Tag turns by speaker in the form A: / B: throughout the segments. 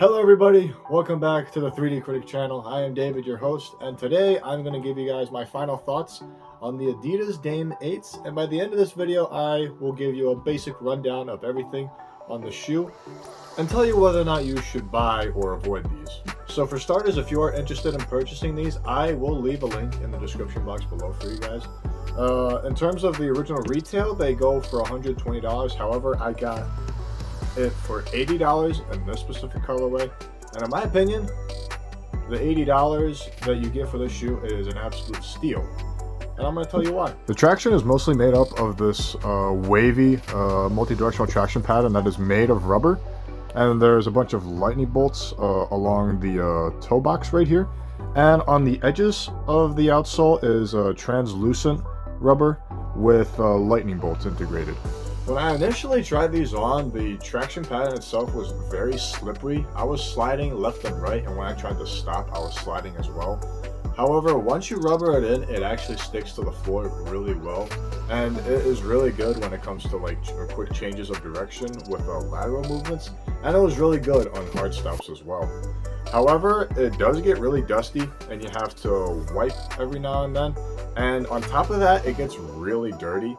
A: Hello everybody, welcome back to the 3D Critic channel. I am David, your host, and today I'm going to give you guys my final thoughts on the Adidas Dame 8s, and by the end of this video I will give you a basic rundown of everything on the shoe and tell you whether or not you should buy or avoid these. So for starters, if you are interested in purchasing these, I will leave a link in the description box below for you guys. In terms of the original retail, they go for $120. However, I got it for $80 in this specific colorway, and in my opinion, the $80 that you get for this shoe is an absolute steal, and I'm going to tell you why. The traction is mostly made up of this wavy multi-directional traction pattern that is made of rubber, and there's a bunch of lightning bolts along the toe box right here, and on the edges of the outsole is translucent rubber with lightning bolts integrated. When I initially tried these on, the traction pattern itself was very slippery. I was sliding left and right, and when I tried to stop, I was sliding as well. However, once you rubber it in, it actually sticks to the floor really well, and it is really good when it comes to like quick changes of direction with lateral movements, and it was really good on hard stops as well. However, it does get really dusty, and you have to wipe every now and then, and on top of that, it gets really dirty.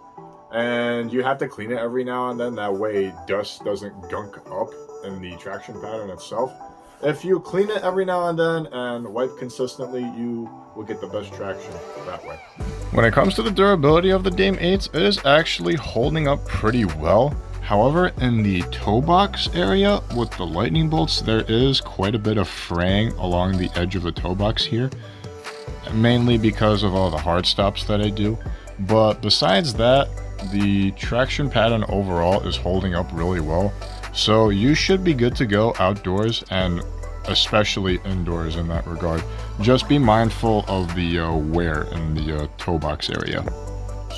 A: And you have to clean it every now and then, that way dust doesn't gunk up in the traction pattern itself. If you clean it every now and then and wipe consistently, you will get the best traction that way. When it comes to the durability of the Dame 8s, it is actually holding up pretty well. However, in the toe box area with the lightning bolts, there is quite a bit of fraying along the edge of the toe box here, mainly because of all the hard stops that I do. But besides that, the traction pattern overall is holding up really well, so you should be good to go outdoors and especially indoors in that regard. Just be mindful of the wear in the toe box area.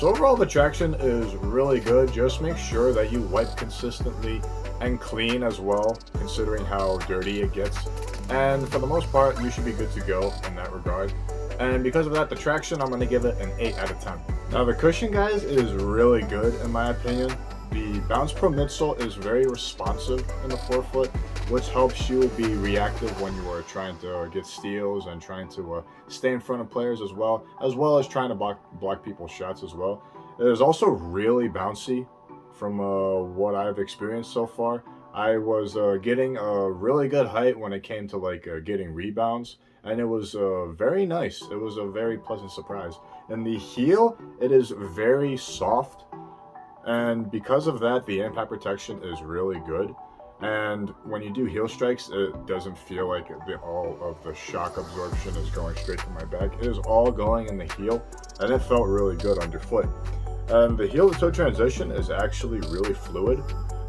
A: So overall, the traction is really good. Just make sure that you wipe consistently and clean as well, considering how dirty it gets, and for the most part you should be good to go in that regard. And because of that, the traction, I'm going to give it an 8 out of 10. Now the cushion, guys, is really good in my opinion. The Bounce Pro midsole is very responsive in the forefoot, which helps you be reactive when you are trying to get steals and trying to stay in front of players as well as trying to block people's shots as well. It is also really bouncy from what I've experienced so far. I was getting a really good height when it came to like getting rebounds, and it was very nice. It was a very pleasant surprise. And the heel, it is very soft, and because of that, the impact protection is really good. And when you do heel strikes, it doesn't feel like all of the shock absorption is going straight to my back. It is all going in the heel, and it felt really good underfoot. And the heel to toe transition is actually really fluid.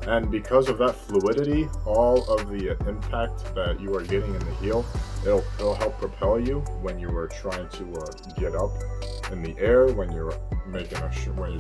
A: And because of that fluidity, all of the impact that you are getting in the heel, it'll help propel you when you are trying to get up in the air, when you're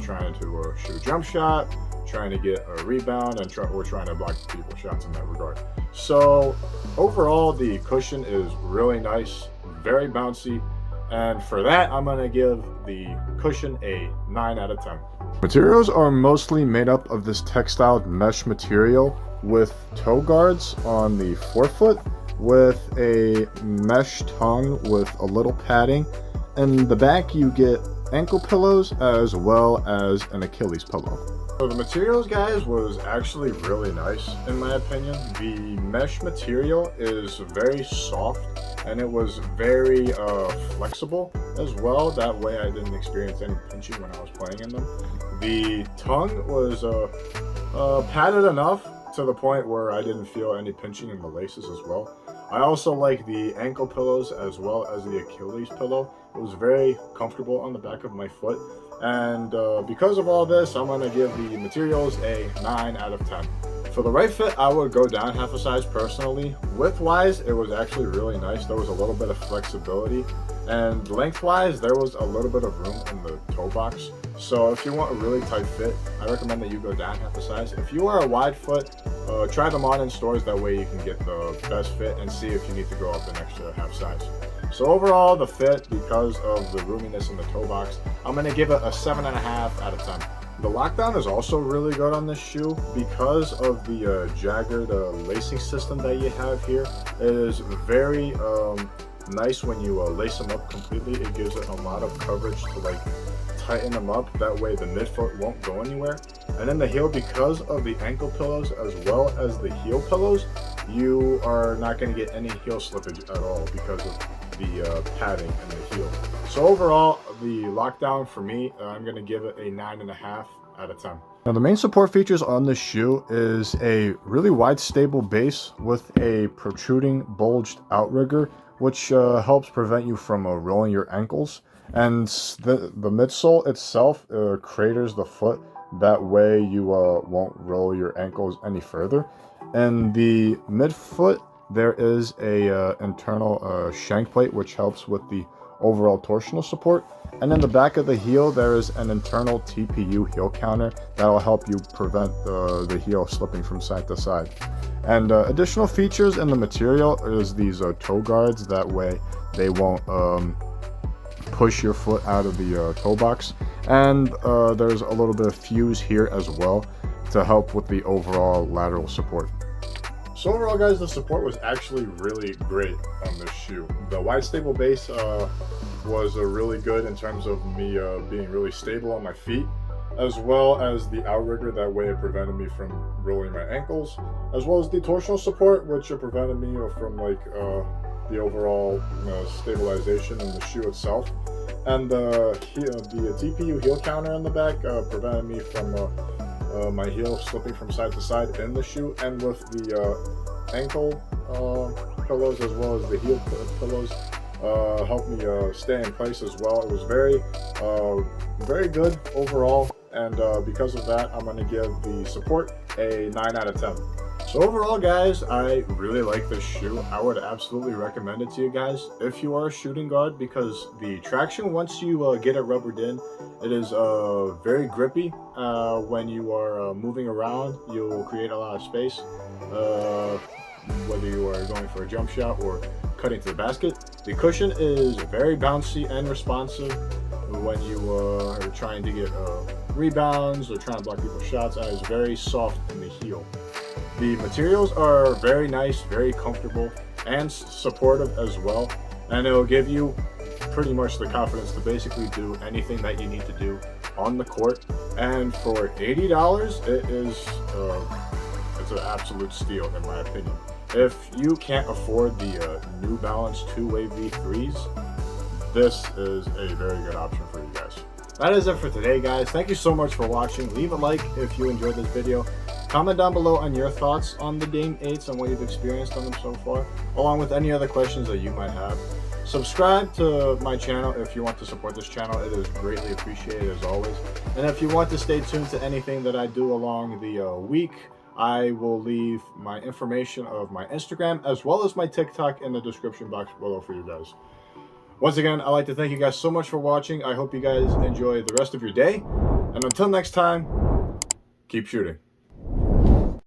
A: trying to shoot a jump shot, trying to get a rebound, and we're trying to block people's shots in that regard. So overall, the cushion is really nice, very bouncy, and for that, I'm going to give the cushion a 9 out of 10. Materials are mostly made up of this textile mesh material with toe guards on the forefoot, with a mesh tongue with a little padding. In the back, you get ankle pillows as well as an Achilles pillow. So the materials, guys, was actually really nice in my opinion. The mesh material is very soft, and it was very flexible as well. That way I didn't experience any pinching when I was playing in them. The tongue was padded enough to the point where I didn't feel any pinching in the laces as well. I also like the ankle pillows as well as the Achilles pillow. It was very comfortable on the back of my foot. And because of all this, I'm going to give the materials a 9 out of 10. For the right fit, I would go down half a size personally. Width-wise, it was actually really nice. There was a little bit of flexibility. And length-wise, there was a little bit of room in the toe box. So if you want a really tight fit, I recommend that you go down half a size. If you are a wide foot, try them on in stores. That way you can get the best fit and see if you need to go up an extra half size. So overall, the fit, because of the roominess in the toe box, I'm going to give it a 7.5 out of 10. The lockdown is also really good on this shoe because of the Jaggered lacing system that you have here. It is very nice when you lace them up completely. It gives it a lot of coverage to like tighten them up. That way the midfoot won't go anywhere. And then the heel, because of the ankle pillows as well as the heel pillows, you are not going to get any heel slippage at all because of the padding and the heel. So overall, the lockdown for me, I'm going to give it a 9.5 out of 10. Now the main support features on this shoe is a really wide stable base with a protruding bulged outrigger, which helps prevent you from rolling your ankles. And the midsole itself craters the foot. That way you won't roll your ankles any further. And the midfoot, there is a internal shank plate, which helps with the overall torsional support. And in the back of the heel, there is an internal TPU heel counter that will help you prevent the heel slipping from side to side. And additional features in the material is these toe guards. That way they won't push your foot out of the toe box. And there's a little bit of fuse here as well to help with the overall lateral support. So overall, guys, the support was actually really great on this shoe. The wide stable base was really good in terms of me being really stable on my feet, as well as the outrigger. That way it prevented me from rolling my ankles, as well as the torsional support, which prevented me from like the overall stabilization in the shoe itself. And the TPU heel counter in the back prevented me from my heel slipping from side to side in the shoe. And with the ankle pillows as well as the heel pillows helped me stay in place as well. It was very good overall, and because of that, I'm going to give the support a 9 out of 10. So overall, guys, I really like this shoe. I would absolutely recommend it to you guys if you are a shooting guard, because the traction, once you get it rubbered in, it is very grippy. When you are moving around, you'll create a lot of space, whether you are going for a jump shot or cutting to the basket. The cushion is very bouncy and responsive when you are trying to get rebounds or trying to block people's shots, and it's very soft in the heel. The materials are very nice, very comfortable, and supportive as well, and it'll give you pretty much the confidence to basically do anything that you need to do on the court. And for $80, it is it's an absolute steal in my opinion. If you can't afford the New Balance two-way V3s, this is a very good option for you guys. That is it for today, guys. Thank you so much for watching. Leave a like if you enjoyed this video. Comment down below on your thoughts on the Dame 8s and what you've experienced on them so far, along with any other questions that you might have. Subscribe to my channel if you want to support this channel. It is greatly appreciated as always. And if you want to stay tuned to anything that I do along the week, I will leave my information of my Instagram as well as my TikTok in the description box below for you guys. Once again, I'd like to thank you guys so much for watching. I hope you guys enjoy the rest of your day. And until next time, keep shooting.